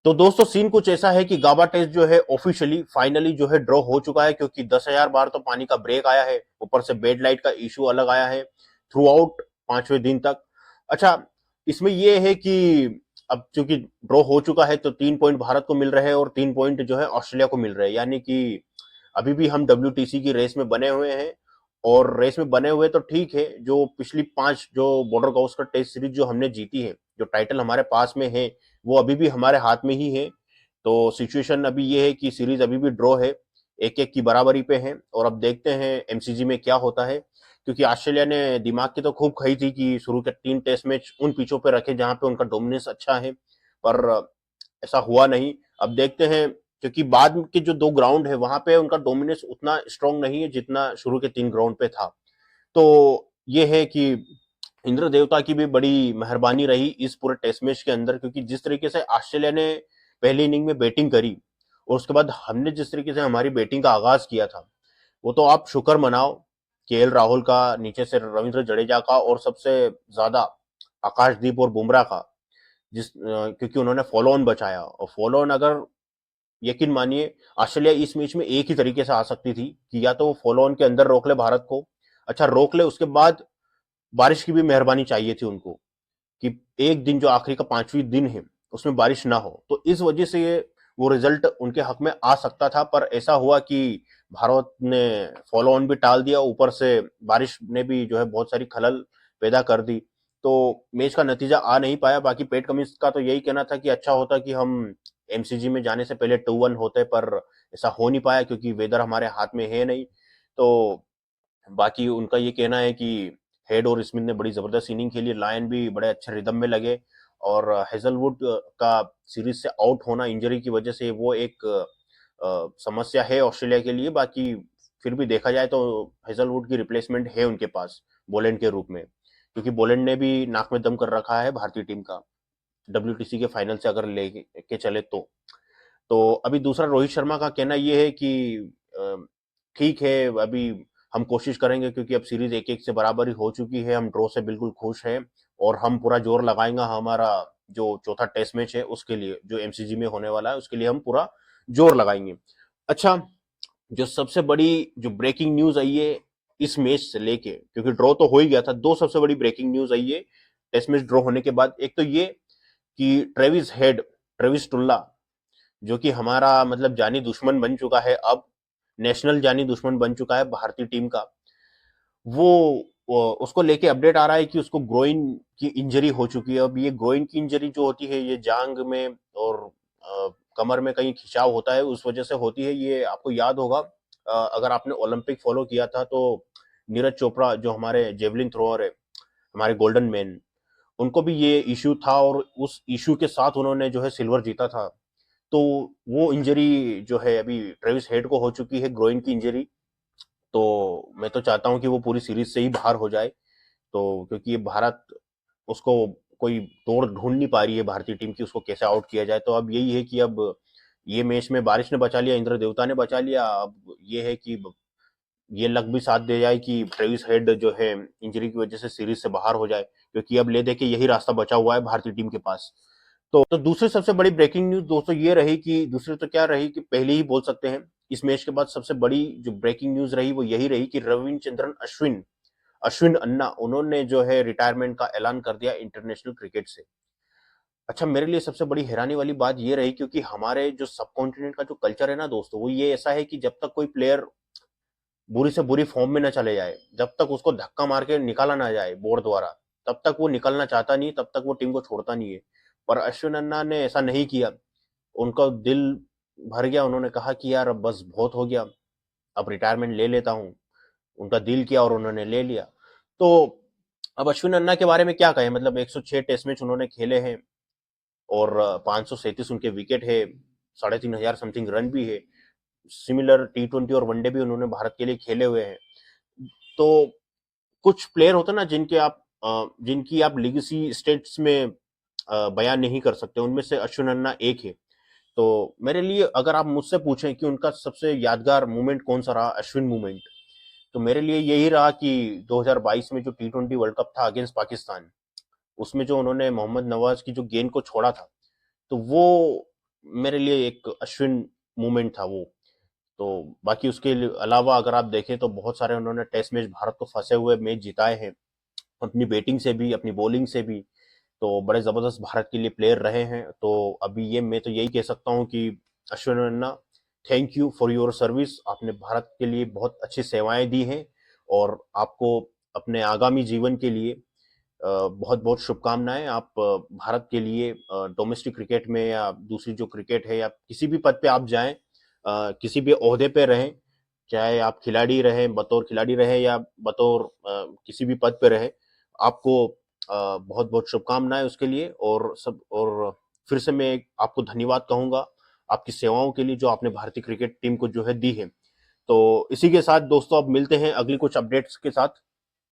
तो दोस्तों सीन कुछ ऐसा है कि गाबा टेस्ट जो है ऑफिशियली फाइनली जो है ड्रॉ हो चुका है, क्योंकि 10,000 बार तो पानी का ब्रेक आया है, ऊपर से बेड लाइट का इशू अलग आया है थ्रू आउट 5वें दिन तक। अच्छा, इसमें यह है कि अब चूंकि ड्रॉ हो चुका है तो 3 पॉइंट भारत को मिल रहे हैं और 3 पॉइंट जो है ऑस्ट्रेलिया को मिल रहे हैं, यानी कि अभी भी हम WTC की रेस में बने हुए हैं। और रेस में बने हुए तो ठीक है, जो पिछली 5 जो बॉर्डर गावस्कर टेस्ट सीरीज जो हमने जीती है, जो टाइटल हमारे पास में है, वो अभी भी हमारे हाथ में ही है। तो सिचुएशन अभी ये है कि सीरीज अभी भी ड्रॉ है, 1-1 की बराबरी पे है। और अब देखते हैं MCG में क्या होता है, क्योंकि ऑस्ट्रेलिया ने दिमाग की तो खूब खाई थी कि शुरू के 3 टेस्ट मैच उन पिचों पे रखे जहां पे उनका डोमिनेंस अच्छा है, पर ऐसा हुआ नहीं। अब देखते हैं, क्योंकि बाद के जो 2 ग्राउंड है वहां पे उनका डोमिनेंस उतना स्ट्रांग नहीं है जितना शुरू के 3 ग्राउंड पे था। तो ये है कि इंद्र देवता की भी बड़ी मेहरबानी रही इस पूरे टेस्ट मैच के अंदर, क्योंकि जिस तरीके से ऑस्ट्रेलिया ने पहली इनिंग में बैटिंग करी और उसके बाद हमने जिस तरीके से हमारी बैटिंग का आगाज किया था, वो तो आप शुक्र मनाओ। KL राहुल का, नीचे से रविंद्र जडेजा का, और सबसे ज्यादा आकाशदीप और बुमराह का, क्योंकि उन्होंने फॉलो ऑन बचाया। और फॉलो ऑन अगर, यकीन मानिए, ऑस्ट्रेलिया इस मैच में एक ही तरीके से आ सकती थी कि या तो वो फॉलो ऑन के अंदर रोक ले भारत को, अच्छा रोक ले, उसके बाद बारिश की भी मेहरबानी चाहिए थी उनको कि एक दिन जो आखिरी का 5वीं दिन है उसमें बारिश ना हो। तो इस वजह से ये वो रिजल्ट उनके हक में आ सकता था, पर ऐसा हुआ कि भारत ने फॉलो ऑन भी टाल दिया, ऊपर से बारिश ने भी जो है बहुत सारी खलल पैदा कर दी। तो मैच का नतीजा आ नहीं पाया। बाकी पेट कमिंस का तो यही कहना था कि अच्छा होता कि हम MCG में जाने से पहले 2-1 होते, पर ऐसा हो नहीं पाया क्योंकि वेदर हमारे हाथ में है नहीं। तो बाकी उनका ये कहना है कि हेड और स्मिथ ने बड़ी जबरदस्त इनिंग खेली, लायन भी बड़े अच्छे रिदम में लगे। और हेजलवुड का सीरीज से आउट होना इंजरी की वजह से वो एक समस्या है ऑस्ट्रेलिया के लिए। बाकी फिर भी देखा जाए तो हेजलवुड की रिप्लेसमेंट है उनके पास बोलेंड के रूप में, क्योंकि बोलेंड ने भी नाक में दम कर रखा है भारतीय टीम का, WTC के फाइनल से अगर लेके चले तो अभी दूसरा रोहित शर्मा का कहना यह है कि अ, ठीक है, अभी हम कोशिश करेंगे, क्योंकि अब सीरीज 1-1 से बराबरी हो चुकी है, हम ड्रॉ से बिल्कुल खुश हैं और हम पूरा जोर लगाएंगे हमारा जो चौथा टेस्ट मैच है उसके लिए, जो MCG में होने वाला है उसके लिए हम पूरा जोर लगाएंगे। अच्छा, जो सबसे बड़ी जो ब्रेकिंग न्यूज आई है इस मैच से लेके, क्योंकि ड्रॉ तो हो ही गया था, 2 सबसे बड़ी ब्रेकिंग न्यूज आई है टेस्ट मैच ड्रॉ होने के बाद। एक तो ये कि ट्रेविस टुल्ला, जो कि हमारा मतलब जानी दुश्मन बन चुका है अब, नेशनल जानी दुश्मन बन चुका है भारतीय टीम का, वो उसको लेके अपडेट आ रहा है कि उसको ग्रोइन की इंजरी हो चुकी है। अब ये ग्रोइन की इंजरी जो होती है ये जांग में और कमर में कहीं खिंचाव होता है, उस वजह से होती है। ये आपको याद होगा, अगर आपने ओलंपिक फॉलो किया था तो नीरज चोपड़ा जो हमारे जेवलिन थ्रोअर है, हमारे गोल्डन मैन, उनको भी ये इश्यू था और उस इश्यू के साथ उन्होंने जो है सिल्वर जीता था। तो वो इंजरी जो है अभी ट्रेविस हेड को हो चुकी है, ग्रोइन की इंजरी। तो मैं तो चाहता हूं कि वो पूरी सीरीज से ही बाहर हो जाए। तो क्योंकि ये भारत, उसको कोई तोड़ ढूंढ नहीं पा रही है भारतीय टीम की, उसको कैसे आउट किया जाए। तो अब यही है कि अब ये मैच में बारिश ने बचा लिया, इंद्र देवता ने बचा लिया। अब ये है कि ये लक भी साथ दे जाए कि ट्रेविस हेड जो है इंजरी की वजह से सीरीज से बाहर हो जाए, क्योंकि अब ले दे के यही रास्ता बचा हुआ है भारतीय टीम के पास। तो दूसरी सबसे बड़ी ब्रेकिंग न्यूज दोस्तों ये रही कि, दूसरी तो क्या रही कि पहले ही बोल सकते हैं, इस मैच के बाद सबसे बड़ी जो ब्रेकिंग न्यूज रही वो यही रही कि रविचंद्रन अश्विन, अश्विन अन्ना, उन्होंने जो है रिटायरमेंट का ऐलान कर दिया इंटरनेशनल क्रिकेट से। अच्छा, मेरे लिए सबसे बड़ी हैरानी वाली बात ये रही, क्योंकि हमारे जो सब कॉन्टिनेंट का जो कल्चर है ना दोस्तों, वो ये ऐसा है कि जब तक कोई प्लेयर बुरी से बुरी फॉर्म में ना चले जाए, जब तक उसको धक्का मार के निकाला ना जाए बोर्ड द्वारा, तब तक वो निकलना चाहता नहीं, तब तक वो टीम को छोड़ता नहीं है। पर अश्विन अन्ना ने ऐसा नहीं किया, उनका दिल भर गया, उन्होंने कहा कि यार अब बस बहुत हो गया, अब रिटायरमेंट ले लेता हूं। उनका दिल किया और उन्होंने ले लिया। तो अब अश्विन अन्ना के बारे में क्या कहें, मतलब 106 टेस्ट मैच उन्होंने खेले हैं और 537 उनके विकेट है, 3,500 समथिंग रन भी है। सिमिलर T20 और वनडे भी उन्होंने भारत के लिए खेले हुए हैं। तो कुछ प्लेयर होते हैं ना जिनकी आप लिगेसी स्टेट्स में बयान नहीं कर सकते, उनमें से अश्विन अन्ना एक है। तो मेरे लिए अगर आप मुझसे पूछें कि उनका सबसे यादगार मोमेंट कौन सा रहा, अश्विन मोमेंट, तो मेरे लिए यही रहा कि 2022 में जो T20 वर्ल्ड कप था अगेंस्ट पाकिस्तान, उसमें जो उन्होंने मोहम्मद नवाज की जो गेंद को छोड़ा था, तो वो मेरे लिए एक अश्विन मूवमेंट था वो। तो बाकी उसके अलावा अगर आप देखें तो बहुत सारे उन्होंने टेस्ट मैच भारत को फंसे हुए मैच जिताए हैं, अपनी बैटिंग से भी अपनी बॉलिंग से भी। तो बड़े जबरदस्त भारत के लिए प्लेयर रहे हैं। तो अभी ये मैं तो यही कह सकता हूँ कि Ashwin Ranna, thank you for your service. आपने भारत के लिए बहुत अच्छी सेवाएं दी हैं और आपको अपने आगामी जीवन के लिए बहुत बहुत शुभकामनाएं। आप भारत के लिए डोमेस्टिक क्रिकेट में या दूसरी जो क्रिकेट है या किसी भी पद पे आप जाएं, किसी भी ओहदे पे रहें, चाहे आप खिलाड़ी रहें, बतौर खिलाड़ी रहे या बतौर किसी भी पद पे रहे, आपको बहुत बहुत शुभकामनाएं उसके लिए। और फिर से मैं आपको धन्यवाद कहूंगा आपकी सेवाओं के लिए जो आपने भारतीय क्रिकेट टीम को जो है दी है। तो इसी के साथ दोस्तों अब मिलते हैं अगली कुछ अपडेट्स के साथ।